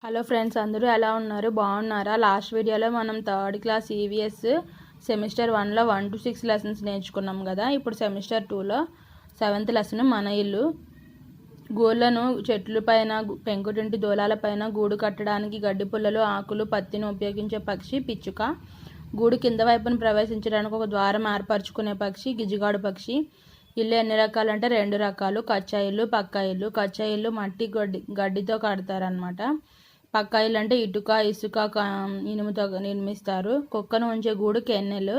Hello friends, అందరూ ఎలా ఉన్నారు? బాగున్నారా? లాస్ట్ వీడియోలో మనం థర్డ్ క్లాస్ ఈవీఎస్ సెమిస్టర్ 1లో 1 to 6 లెసన్స్ నేర్చుకున్నాం కదా. ఇప్పుడు సెమిస్టర్ 2లో 7th లెసన్ మన ఇల్లు. గూళ్ళను చెట్ల పైన, పెంకుటింటి దూలాల పైన గూడు కట్టడానికి గడ్డి పుల్లలు, ఆకులు, పత్తిని ఉపయోగించే పక్షి పిచ్చుక. గూడు కింద వైపున ప్రవేశించడానికి ఒక ద్వారం ఏర్పరచుకునే పక్షి గిజిగాడు పక్షి. ఇల్లు ఎన్ని రకాలు అంటే 2 రకాలు, కచ్చా ఇల్లు, పక్కా ఇల్లు. కచ్చా ఇల్లు మట్టి గడ్డితో కడతారనమాట. పక్కా ఇల్లు అంటే ఇటుక, ఇసుక, ఇనుముతో నిర్మిస్తారు. కుక్కను ఉంచే గూడు కెన్నెలు,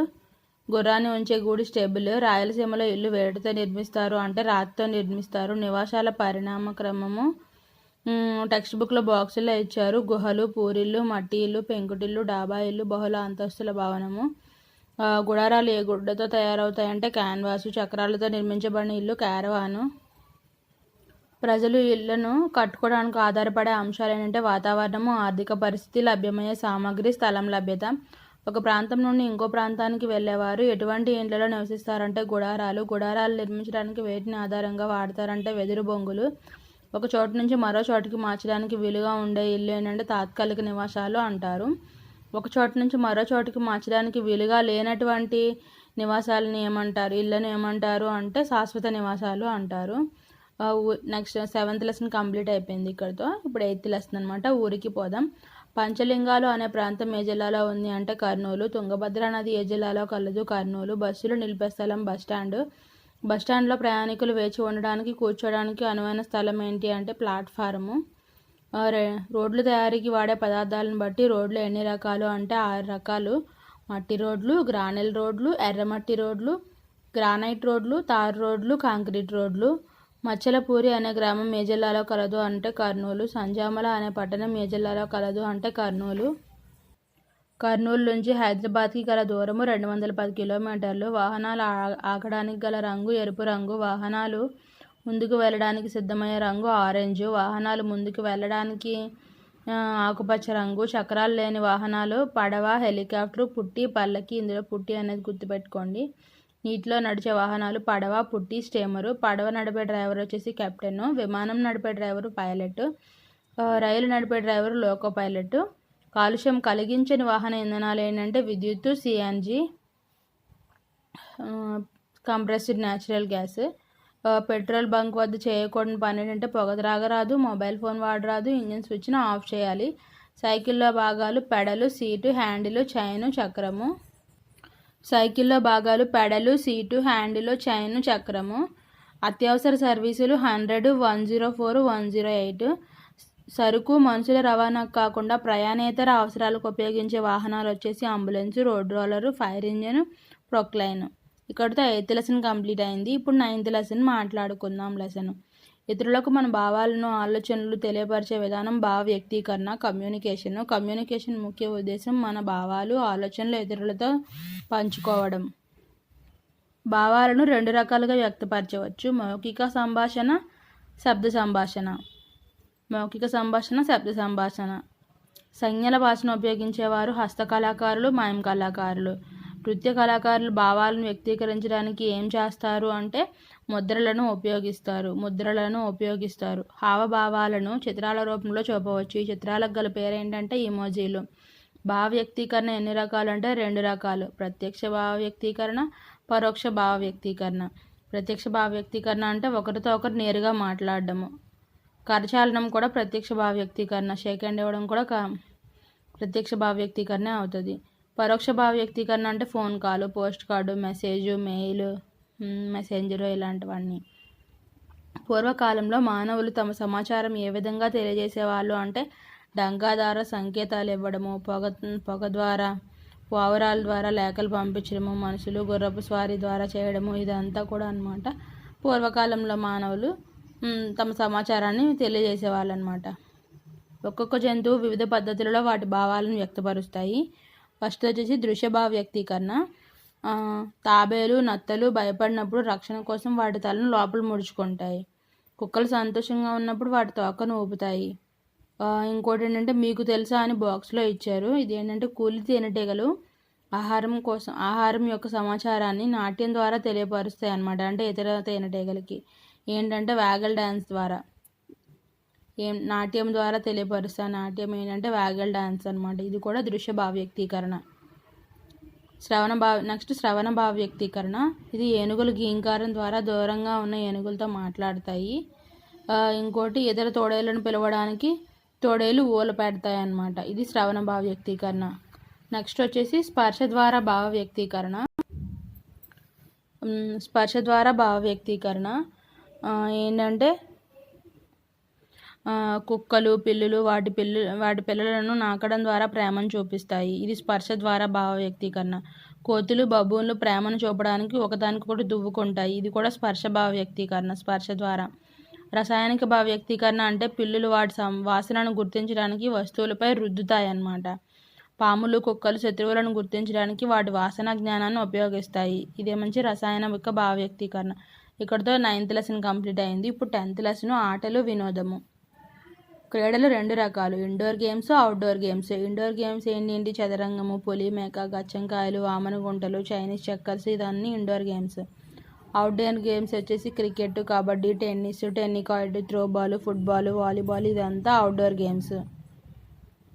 గుర్రాన్ని ఉంచే గూడు స్టెబుల్. రాయలసీమలో ఇల్లు వేడితో నిర్మిస్తారు అంటే రాతితో నిర్మిస్తారు. నివాసాల పరిణామ క్రమము టెక్స్ట్ బుక్లో బాక్సుల్లో ఇచ్చారు. గుహలు, పూరిల్లు, మట్టి ఇల్లు, పెంకుటిల్లు, డాబా ఇల్లు, బహుళ అంతస్తుల భవనము. గుడారాలు ఏ గుడ్డతో తయారవుతాయంటే క్యాన్వాసు. చక్రాలతో నిర్మించబడిన ఇల్లు క్యారవాను. ప్రజలు ఇళ్లను కట్టుకోవడానికి ఆధారపడే అంశాలు ఏంటంటే వాతావరణము, ఆర్థిక పరిస్థితి, లభ్యమయ్యే సామాగ్రి, స్థలం లభ్యత. ఒక ప్రాంతం నుండి ఇంకో ప్రాంతానికి వెళ్ళేవారు ఎటువంటి ఇండ్లలో నివసిస్తారంటే గుడారాలు. గుడారాలు నిర్మించడానికి వేటిని ఆధారంగా వాడతారంటే వెదురు బొంగులు. ఒక చోటు నుంచి మరో చోటుకి మార్చడానికి వీలుగా ఉండే ఇల్లు ఏంటంటే తాత్కాలిక నివాసాలు అంటారు. ఒక చోటు నుంచి మరో చోటుకి మార్చడానికి వీలుగా లేనటువంటి నివాసాలను ఏమంటారు, ఇళ్లను ఏమంటారు అంటే శాశ్వత నివాసాలు అంటారు. నెక్స్ట్ 7th లెసన్ కంప్లీట్ అయిపోయింది ఇక్కడితో. ఇప్పుడు 8th లెసన్ అనమాట. ఊరికి పోదాం. పంచలింగాలు అనే ప్రాంతం ఏ జిల్లాలో ఉంది అంటే కర్నూలు. తుంగభద్ర నది ఏ జిల్లాలో కలదు? కర్నూలు. బస్సులు నిలిపే స్థలం బస్టాండ్. బస్టాండ్లో ప్రయాణికులు వేచి ఉండడానికి, కూర్చోడానికి అనువైన స్థలం ఏంటి అంటే ప్లాట్ఫారము. రోడ్లు తయారీకి వాడే పదార్థాలను బట్టి రోడ్లు ఎన్ని రకాలు అంటే 6 రకాలు. మట్టి రోడ్లు, గ్రానైల్ రోడ్లు, ఎర్రమట్టి రోడ్లు, గ్రానైట్ రోడ్లు, తారు రోడ్లు, కాంక్రీట్ రోడ్లు. మచ్చలపూరి అనే గ్రామం ఏ జిల్లాలో కలదు అంటే కర్నూలు. సంజామల అనే పట్టణం ఏ జిల్లాలో కలదు అంటే కర్నూలు. కర్నూలు నుంచి హైదరాబాద్కి గల దూరము 210 కిలోమీటర్లు. వాహనాలు ఆగడానికి గల రంగు ఎరుపు రంగు. వాహనాలు ముందుకు వెళ్ళడానికి సిద్ధమయ్యే రంగు ఆరెంజ్. వాహనాలు ముందుకు వెళ్ళడానికి ఆకుపచ్చ రంగు. చక్రాలు లేని వాహనాలు పడవ, హెలికాప్టర్, పుట్టి, పల్లకి. ఇందులో పుట్టి అనేది గుర్తుపెట్టుకోండి. నీటిలో నడిచే వాహనాలు పడవ, పుట్టి, స్టీమరు. పడవ నడిపే డ్రైవర్ వచ్చేసి కెప్టెన్. విమానం నడిపే డ్రైవరు పైలట్. రైలు నడిపే డ్రైవరు లోకో పైలట్. కాలుష్యం కలిగించని వాహన ఇంధనాలు ఏంటంటే విద్యుత్తు, CNG, compressed natural gas. Petrol bunk వద్ద చేయకూడని పని ఏంటంటే పొగ త్రాగరాదు, మొబైల్ ఫోన్ వాడరాదు, ఇంజిన్ స్విచ్ను ఆఫ్ చేయాలి. సైకిల్లో భాగాలు పెడలు, సీటు, హ్యాండిల్, చైను, చక్రము. సైకిల్లో భాగాలు పెడలు, సీటు, హ్యాండిల్, చైను, చక్రము. అత్యవసర సర్వీసులు 100, 104, 108. సరుకు, మనుషుల రవాణాకు కాకుండా ప్రయాణేతర అవసరాలకు ఉపయోగించే వాహనాలు వచ్చేసి ambulance, road roller, fire engine, Proclain. ఇక్కడితో 8th లెసన్ కంప్లీట్ అయింది. ఇప్పుడు 9th లెసన్ మాట్లాడుకుందాం. లెసన్ ఇతరులకు మన భావాలను, ఆలోచనలు తెలియపరిచే విధానం భావ వ్యక్తీకరణ. కమ్యూనికేషన్ ముఖ్య ఉద్దేశం మన భావాలు, ఆలోచనలు ఇతరులతో పంచుకోవడం. భావాలను 2 రకాలుగా వ్యక్తపరచవచ్చు: మౌఖిక సంభాషణ, శబ్ద సంభాషణ. మౌఖిక సంభాషణ, శబ్ద సంభాషణ. సంజ్ఞల భాషను ఉపయోగించేవారు హస్త కళాకారులు, మాయం కళాకారులు. నృత్య కళాకారులు భావాలను వ్యక్తీకరించడానికి ఏం చేస్తారు అంటే ముద్రలను ఉపయోగిస్తారు. హావభావాలను చిత్రాల రూపంలో చూపవచ్చు. ఈ చిత్రాలకు గల పేరేంటంటే ఇమోజీలు. భావ వ్యక్తీకరణ ఎన్ని రకాలు అంటే 2 రకాలు: ప్రత్యక్ష భావ వ్యక్తీకరణ, పరోక్ష భావ వ్యక్తీకరణ. ప్రత్యక్ష భావ వ్యక్తీకరణ అంటే ఒకరితో ఒకరు నేరుగా మాట్లాడడము. కరచాలనం కూడా ప్రత్యక్ష భావ వ్యక్తీకరణ. షేక్ హ్యాండ్ ఇవ్వడం కూడా ప్రత్యక్ష భావ వ్యక్తీకరణ అవుతుంది. పరోక్ష భావ వ్యక్తీకరణ అంటే phone call, post card, message, mail, messenger ఇలాంటివన్నీ. పూర్వకాలంలో మానవులు తమ సమాచారం ఏ విధంగా తెలియజేసేవాళ్ళు అంటే డంకా ద్వారా సంకేతాలు ఇవ్వడము, పొగ ద్వారా, పావురాల ద్వారా లేఖలు పంపించడము, మనుషులు గుర్రపు స్వారీ ద్వారా చేయడము. ఇదంతా కూడా అన్నమాట పూర్వకాలంలో మానవులు తమ సమాచారాన్ని తెలియజేసేవాళ్ళు అనమాట. ఒక్కొక్క జంతువు వివిధ పద్ధతులలో వాటి భావాలను వ్యక్తపరుస్తాయి. ఫస్ట్ వచ్చేసి దృశ్య భావ వ్యక్తీకరణ. తాబేలు, నత్తలు భయపడినప్పుడు రక్షణ కోసం వాటి తలను లోపల ముడుచుకుంటాయి. కుక్కలు సంతోషంగా ఉన్నప్పుడు వాటి తోకను ఊపుతాయి. ఇంకోటి ఏంటంటే మీకు తెలుసా అని బాక్స్లో ఇచ్చారు. ఇది ఏంటంటే కూలి తేనెటీగలు ఆహారం యొక్క సమాచారాన్ని నాట్యం ద్వారా తెలియపరుస్తాయి అన్నమాట. అంటే ఇతర తేనెటీగలకి ఏంటంటే వ్యాగల్ డ్యాన్స్ ద్వారా. నాట్యం ద్వారా తెలియపరుస్తాను. నాట్యం ఏంటంటే వ్యాగల్ డాన్స్ అనమాట. ఇది కూడా దృశ్య భావ వ్యక్తీకరణ. శ్రవణ భావ వ్యక్తీకరణ. ఇది ఏనుగులు గీంకారం ద్వారా దూరంగా ఉన్న ఏనుగులతో మాట్లాడతాయి. ఇంకోటి ఇతర తోడేళ్లను పిలవడానికి తోడేలు ఊల పెడతాయి అన్నమాట. ఇది శ్రవణ భావ వ్యక్తీకరణ. నెక్స్ట్ వచ్చేసి స్పర్శ ద్వారా భావ వ్యక్తీకరణ. స్పర్శ ద్వారా భావ వ్యక్తీకరణ ఏంటంటే కుక్కలు పిల్లులు వాటి పిల్లలను నాకడం ద్వారా ప్రేమను చూపిస్తాయి. ఇది స్పర్శ ద్వారా భావ వ్యక్తీకరణ. కోతులు బబూన్లు ప్రేమను చూపడానికి ఒకదానికొకటి దువ్వుకుంటాయి. ఇది కూడా స్పర్శ భావ వ్యక్తీకరణ, స్పర్శ ద్వారా. రసాయనిక భావ వ్యక్తీకరణ అంటే పిల్లులు వాటి వాసనను గుర్తించడానికి వస్తువులపై రుద్దుతాయి అన్నమాట. పాములు కుక్కలు శత్రువులను గుర్తించడానికి వాటి వాసన జ్ఞానాన్ని ఉపయోగిస్తాయి. ఇదే మంచి రసాయనిక భావ వ్యక్తీకరణ. ఇక్కడితో 9th లెసన్ కంప్లీట్ అయింది. ఇప్పుడు 10th లెసన్ ఆటలు వినోదము. క్రీడలు 2 రకాలు, indoor games, outdoor games. Indoor games ఏంటి? చదరంగము, పులి మేక, గచ్చంకాయలు, వామన గుంటలు, చైనీస్ చెక్కర్స్, ఇదన్నీ ఇండోర్ గేమ్స్. అవుట్డోర్ గేమ్స్ వచ్చేసి cricket, kabaddi, tennis, tenniquoit, throwball, football, volleyball, ఇదంతా అవుట్డోర్ గేమ్స్.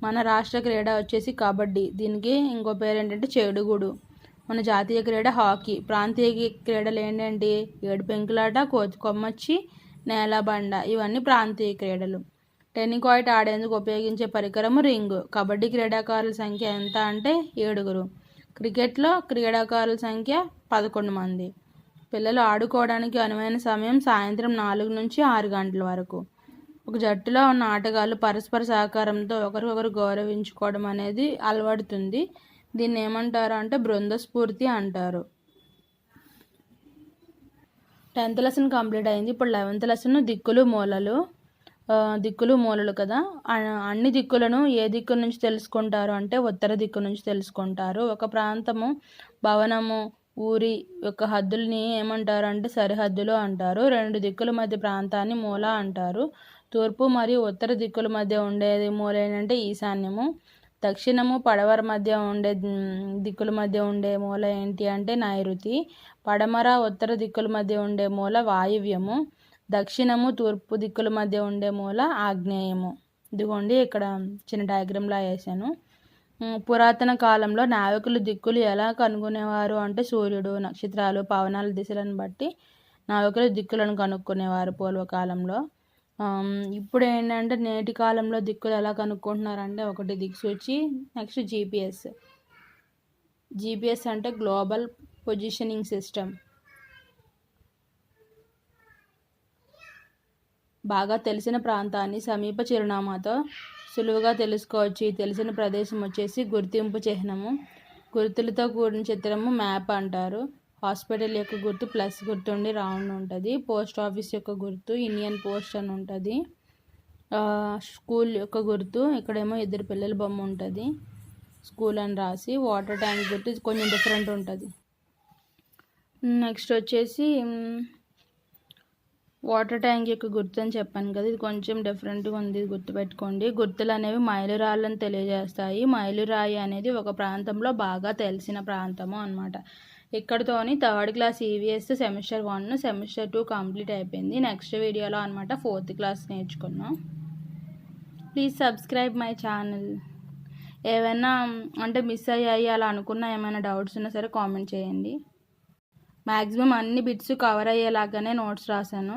మన రాష్ట్ర క్రీడ వచ్చేసి కబడ్డీ. దీనికి ఇంకో పేరు ఏంటంటే చెడుగుడు. మన జాతీయ క్రీడ హాకీ. ప్రాంతీయ క్రీడలు ఏంటంటే ఏడు పెంకులాట, కొమ్మచ్చి, నేలబండ, ఇవన్నీ ప్రాంతీయ క్రీడలు. టెన్నికాయిట్ ఆడేందుకు ఉపయోగించే పరికరము రింగు. కబడ్డీ క్రీడాకారుల సంఖ్య ఎంత అంటే 7. క్రికెట్లో క్రీడాకారుల సంఖ్య 11 మంది. పిల్లలు ఆడుకోవడానికి అనువైన సమయం సాయంత్రం 4 నుంచి 6 గంటల వరకు. ఒక జట్టులో ఉన్న ఆటగాళ్ళు పరస్పర సహకారంతో ఒకరికొకరు గౌరవించుకోవడం అనేది అలవడుతుంది. దీన్ని ఏమంటారు అంటే బృంద స్ఫూర్తి అంటారు. 10th లెసన్ కంప్లీట్ అయింది. ఇప్పుడు 11th లెసన్ దిక్కులు మూలలు. దిక్కులు మూలలు కదా. అన్ని దిక్కులను ఏ దిక్కు నుంచి తెలుసుకుంటారు అంటే ఉత్తర దిక్కు నుంచి తెలుసుకుంటారు. ఒక ప్రాంతము, భవనము, ఊరి యొక్క హద్దుల్ని ఏమంటారు అంటే సరిహద్దులు అంటారు. 2 దిక్కుల మధ్య ప్రాంతాన్ని మూల అంటారు. తూర్పు మరియు ఉత్తర దిక్కుల మధ్య ఉండేది మూల ఏంటంటే ఈశాన్యము. దక్షిణము పడమర మధ్య ఉండే దిక్కుల మధ్య ఉండే మూల ఏంటి అంటే నైరుతి. పడమర ఉత్తర దిక్కుల మధ్య ఉండే మూల వాయువ్యము. దక్షిణము తూర్పు దిక్కుల మధ్య ఉండే మూల ఆగ్నేయము. ఇదిగోండి ఇక్కడ చిన్న డయాగ్రామ్లా వేసాను. పురాతన కాలంలో నావికులు దిక్కులు ఎలా కనుగొనేవారు అంటే సూర్యుడు, నక్షత్రాలు, పవనాల దిశలను బట్టి నావికులు దిక్కులను కనుక్కునేవారు పూర్వకాలంలో. ఇప్పుడు ఏంటంటే నేటి కాలంలో దిక్కులు ఎలా కనుక్కుంటున్నారంటే ఒకటి దిక్సూచి, నెక్స్ట్ జీపీఎస్ అంటే గ్లోబల్ పొజిషనింగ్ సిస్టమ్. బాగా తెలిసిన ప్రాంతాన్ని సమీప చిరునామాతో సులువుగా తెలుసుకోవచ్చు. తెలిసిన ప్రదేశం వచ్చేసి గుర్తింపు చిహ్నము. గుర్తులతో కూడిన చిత్రము మ్యాప్ అంటారు. హాస్పిటల్ యొక్క గుర్తు ప్లస్ గుర్తు ఉండి రౌండ్ ఉంటుంది. పోస్ట్ ఆఫీస్ యొక్క గుర్తు ఇండియన్ పోస్ట్ అని ఉంటుంది. స్కూల్ యొక్క గుర్తు ఇక్కడేమో 2 పిల్లల బొమ్మ ఉంటుంది, స్కూల్ అని రాసి. వాటర్ ట్యాంక్ గుర్తు కొంచెం డిఫరెంట్ ఉంటుంది. నెక్స్ట్ వచ్చేసి వాటర్ ట్యాంక్ యొక్క గుర్తు అని చెప్పాను కదా, ఇది కొంచెం డిఫరెంట్గా ఉంది, గుర్తుపెట్టుకోండి. గుర్తులు అనేవి మైలురాళ్ళని తెలియజేస్తాయి. మైలురాయి అనేది ఒక ప్రాంతంలో బాగా తెలిసిన ప్రాంతము అన్నమాట. ఇక్కడితోని 3rd class EVS semester 1, semester 2 complete అయిపోయింది. నెక్స్ట్ వీడియోలో అనమాట 4th క్లాస్ నేర్చుకున్నాం. Please subscribe my channel. ఏమైనా అంటే మిస్ అయ్యాయి అలా అనుకున్నా, ఏమైనా డౌట్స్ ఉన్నా సరే కామెంట్ చేయండి. మ్యాక్సిమం అన్ని బిట్స్ కవర్ అయ్యేలాగానే నోట్స్ రాశాను.